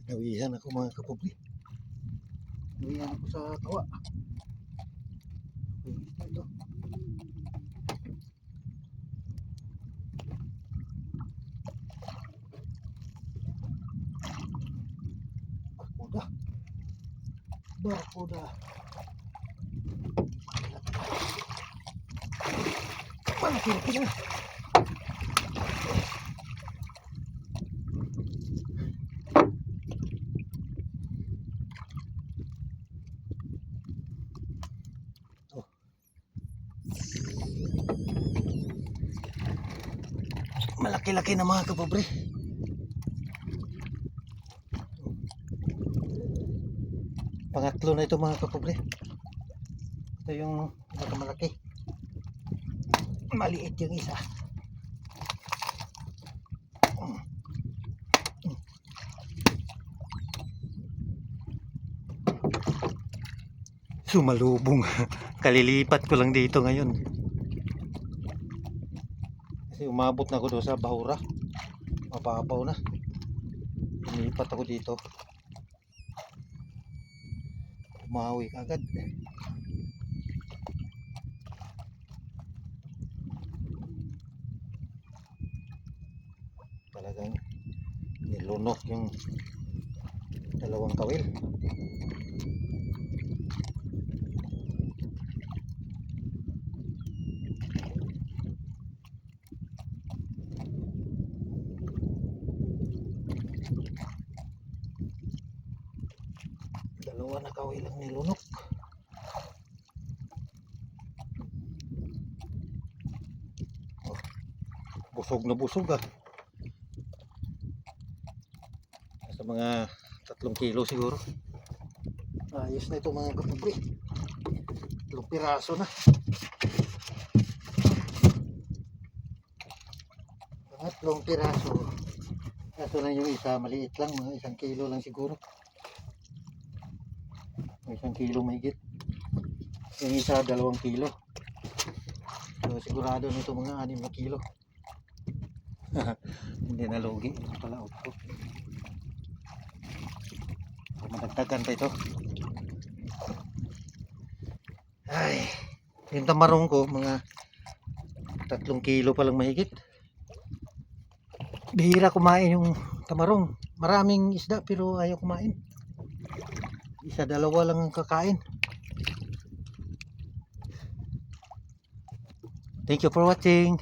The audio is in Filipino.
Nawihan ako mga kapobli. Nawihan ako sa tawa. Ito. Barkuda. Barkuda. Malaki na. Malaki-laki na mga kapobre. Pangatlo na ito mga kapobre. Ito yung malaki. Maliit yung isa. Sumalubong. Kalilipat ko lang dito ngayon. Kasi umabot na ako doon sa Bahura. Mababaw na. Lumipat ako dito. Umawi agad. Talagang nilunok yung dalawang kawil. Dalawa na kawil ang nilunok. Oh, busog na busog ah. Sa mga 3 kilo siguro. Ayos na ito mga kapobre. 3 piraso na. 3 piraso. Kaso na yung isa maliit lang, mga 1 kilo lang siguro. 1 kilo mahigit. Yung isa 2 kilo. So sigurado nito mga 6 na kilo. Hindi na lugi. Ito pala 8. Madagdagan pa ito. Ay, yung tamarong ko mga 3 kilo pa lang mahigit. Bihira kumain yung tamarong. Maraming isda pero ayaw kumain. Isa 2 lang ang kakain. Thank you for watching.